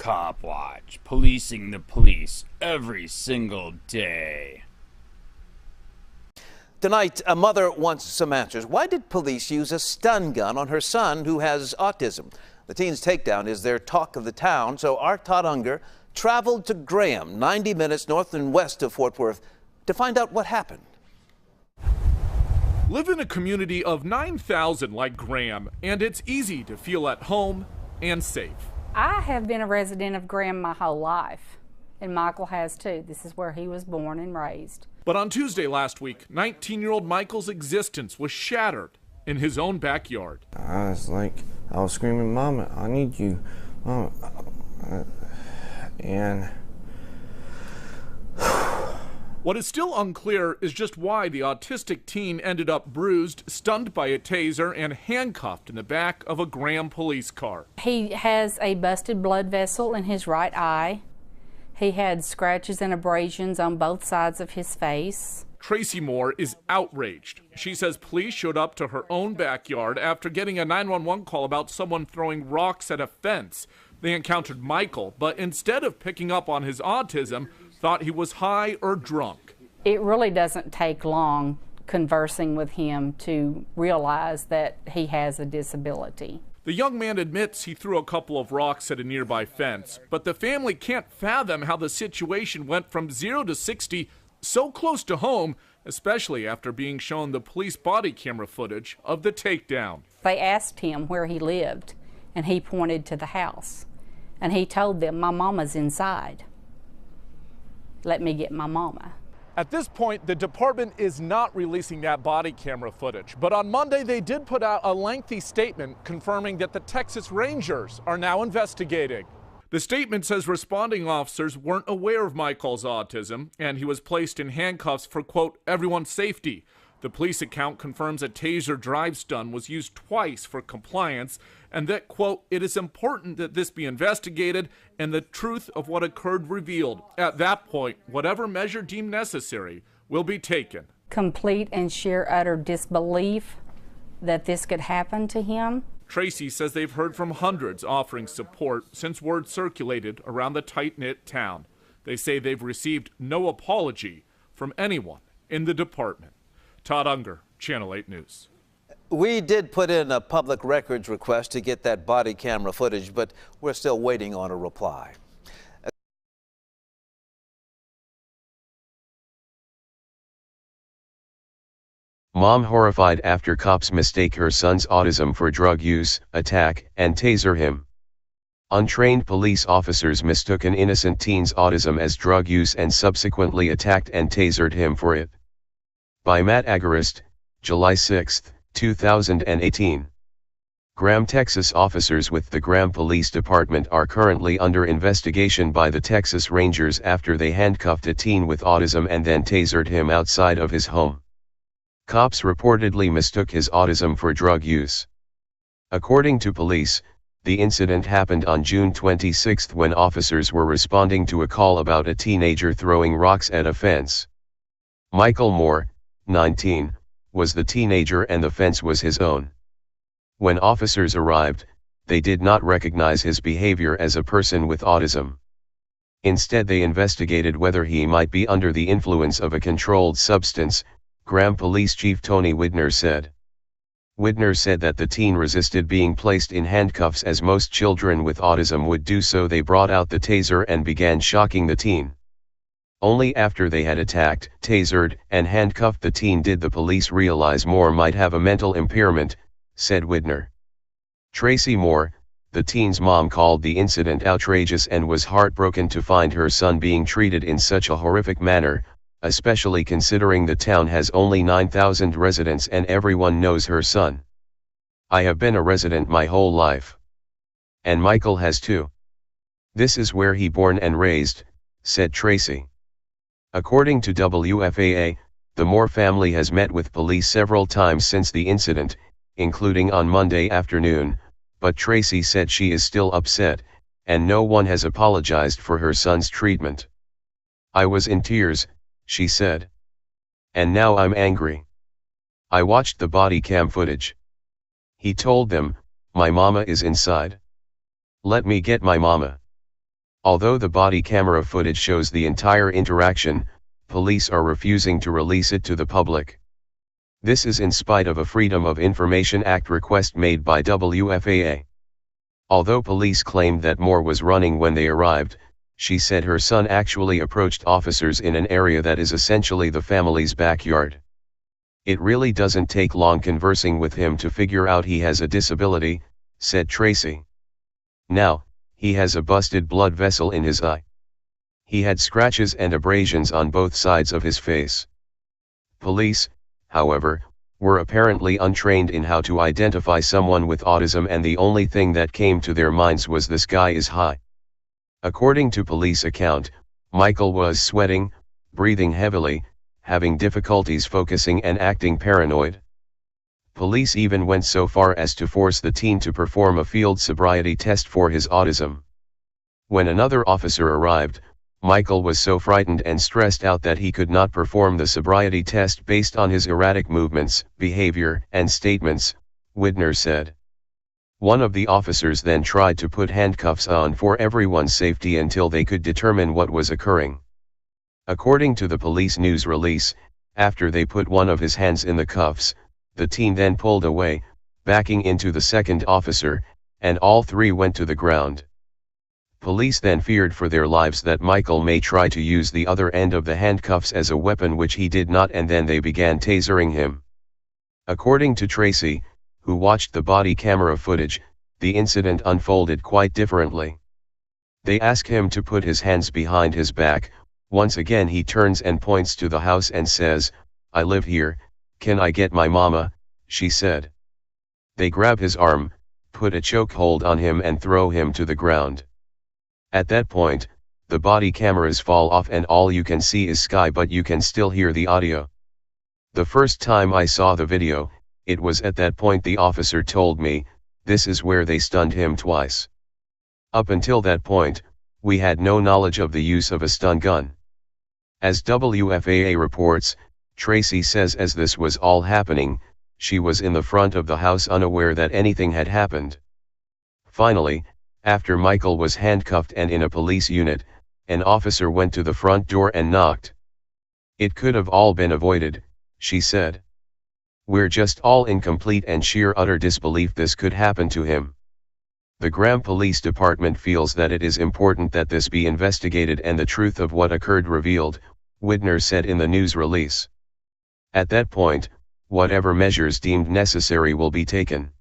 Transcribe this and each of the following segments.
COPWATCH, policing the police every single day. Tonight, a mother wants some answers. Why did police use a stun gun on her son who has autism? The teen's takedown is their talk of the town, so our Todd Unger traveled to Graham, 90 minutes north and west of Fort Worth, to find out what happened. Live in a community of 9,000 like Graham, and it's easy to feel at home and safe. I have been a resident of Graham my whole life, and Michael has too. This is where he was born and raised. But on Tuesday last week, 19-year-old Michael's existence was shattered in his own backyard. I was screaming, "Mama, I need you, Mama," and what is still unclear is just why the autistic teen ended up bruised, stunned by a taser, and handcuffed in the back of a Graham police car. He has a busted blood vessel in his right eye. He had scratches and abrasions on both sides of his face. Tracy Moore is outraged. She says police showed up to her own backyard after getting a 911 call about someone throwing rocks at a fence. They encountered Michael, but instead of picking up on his autism, thought he was high or drunk. It really doesn't take long conversing with him to realize that he has a disability. The young man admits he threw a couple of rocks at a nearby fence, but the family can't fathom how the situation went from 0 to 60 so close to home, especially after being shown the police body camera footage of the takedown. They asked him where he lived, and he pointed to the house. And he told them, "My mama's inside. Let me get my mama." At this point, the department is not releasing that body camera footage, but on Monday they did put out a lengthy statement confirming that the Texas Rangers are now investigating. The statement says responding officers weren't aware of Michael's autism, and he was placed in handcuffs for, quote, everyone's safety. The police account confirms a taser drive stun was used twice for compliance, and that, quote, it is important that this be investigated and the truth of what occurred revealed. At that point, whatever measure deemed necessary will be taken. Complete and sheer utter disbelief that this could happen to him. Tracy says they've heard from hundreds offering support since word circulated around the tight-knit town. They say they've received no apology from anyone in the department. Todd Unger, Channel 8 News. We did put in a public records request to get that body camera footage, but we're still waiting on a reply. Mom horrified after cops mistake her son's autism for drug use, attack, and taser him. Untrained police officers mistook an innocent teen's autism as drug use and subsequently attacked and tasered him for it. By Matt Agarist, July 6, 2018. Graham, Texas. Officers with the Graham Police Department are currently under investigation by the Texas Rangers after they handcuffed a teen with autism and then tasered him outside of his home. Cops reportedly mistook his autism for drug use. According to police, the incident happened on June 26 when officers were responding to a call about a teenager throwing rocks at a fence. Michael Moore, 19, was the teenager and the fence was his own. When officers arrived, they did not recognize his behavior as a person with autism. Instead, they investigated whether he might be under the influence of a controlled substance, Graham Police Chief Tony Widner said. Widner said that the teen resisted being placed in handcuffs as most children with autism would do, so they brought out the taser and began shocking the teen. Only after they had attacked, tasered, and handcuffed the teen did the police realize Moore might have a mental impairment, said Widner. Tracy Moore, the teen's mom, called the incident outrageous and was heartbroken to find her son being treated in such a horrific manner, especially considering the town has only 9,000 residents and everyone knows her son. "I have been a resident my whole life. And Michael has too. This is where he born and raised," said Tracy. According to WFAA, the Moore family has met with police several times since the incident, including on Monday afternoon, but Tracy said she is still upset, and no one has apologized for her son's treatment. "I was in tears," she said. "And now I'm angry. I watched the body cam footage. He told them, 'My mama is inside. Let me get my mama.'" Although the body camera footage shows the entire interaction, police are refusing to release it to the public. This is in spite of a Freedom of Information Act request made by WFAA. Although police claimed that Moore was running when they arrived, she said her son actually approached officers in an area that is essentially the family's backyard. It really doesn't take long conversing with him to figure out he has a disability, said Tracy. Now, he has a busted blood vessel in his eye. He had scratches and abrasions on both sides of his face. Police, however, were apparently untrained in how to identify someone with autism, and the only thing that came to their minds was this guy is high. According to police account, Michael was sweating, breathing heavily, having difficulties focusing and acting paranoid. Police even went so far as to force the teen to perform a field sobriety test for his autism. When another officer arrived, Michael was so frightened and stressed out that he could not perform the sobriety test based on his erratic movements, behavior, and statements, Widner said. One of the officers then tried to put handcuffs on for everyone's safety until they could determine what was occurring. According to the police news release, after they put one of his hands in the cuffs, the teen then pulled away, backing into the second officer, and all three went to the ground. Police then feared for their lives that Michael may try to use the other end of the handcuffs as a weapon, which he did not, and then they began tasering him. According to Tracy, who watched the body camera footage, the incident unfolded quite differently. They ask him to put his hands behind his back. Once again he turns and points to the house and says, "I live here, can I get my mama?" she said. They grab his arm, put a chokehold on him and throw him to the ground. At that point, the body cameras fall off and all you can see is sky, but you can still hear the audio. The first time I saw the video, it was at that point the officer told me, this is where they stunned him twice. Up until that point, we had no knowledge of the use of a stun gun. As WFAA reports, Tracy says as this was all happening, she was in the front of the house unaware that anything had happened. Finally, after Michael was handcuffed and in a police unit, an officer went to the front door and knocked. It could have all been avoided, she said. We're just all in complete and sheer utter disbelief this could happen to him. The Graham Police Department feels that it is important that this be investigated and the truth of what occurred revealed, Widner said in the news release. At that point, whatever measures deemed necessary will be taken.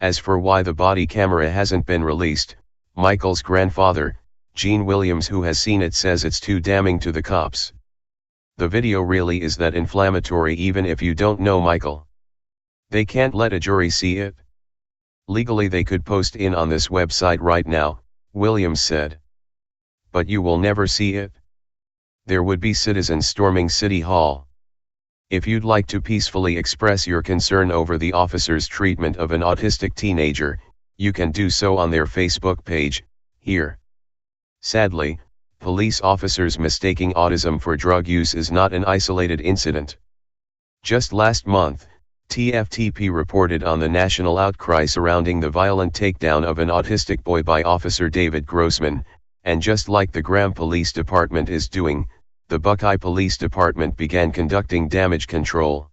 As for why the body camera hasn't been released, Michael's grandfather, Gene Williams, who has seen it, says it's too damning to the cops. The video really is that inflammatory even if you don't know Michael. They can't let a jury see it. Legally they could post in on this website right now, Williams said. But you will never see it. There would be citizens storming City Hall. If you'd like to peacefully express your concern over the officer's treatment of an autistic teenager, you can do so on their Facebook page, here. Sadly, police officers mistaking autism for drug use is not an isolated incident. Just last month, TFTP reported on the national outcry surrounding the violent takedown of an autistic boy by Officer David Grossman, and just like the Graham Police Department is doing, the Buckeye Police Department began conducting damage control.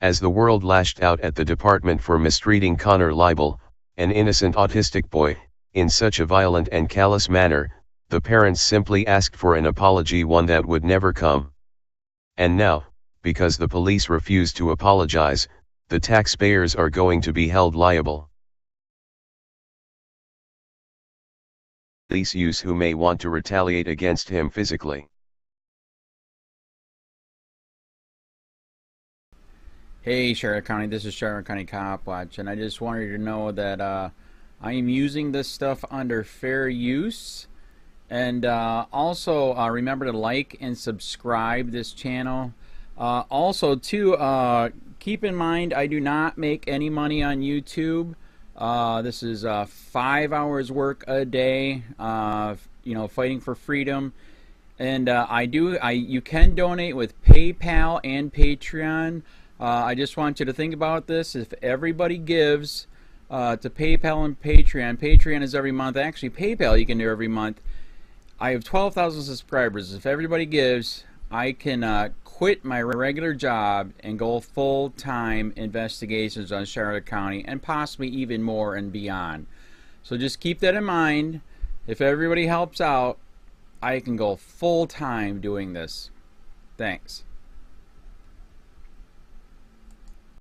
As the world lashed out at the department for mistreating Connor Leibel, an innocent autistic boy, in such a violent and callous manner, the parents simply asked for an apology, one that would never come. And now, because the police refused to apologize, the taxpayers are going to be held liable. Police use who may want to retaliate against him physically. Hey Charlotte County, this is Charlotte County Cop Watch, and I just wanted you to know that I am using this stuff under fair use. And also remember to like and subscribe this channel. Also too, keep in mind I do not make any money on YouTube. This is 5 hours work a day, you know, fighting for freedom. And you can donate with PayPal and Patreon. I just want you to think about this. If everybody gives to PayPal and Patreon, Patreon is every month. Actually, PayPal you can do every month. I have 12,000 subscribers. If everybody gives, I can quit my regular job and go full-time investigations on Charlotte County and possibly even more and beyond. So just keep that in mind. If everybody helps out, I can go full-time doing this. Thanks.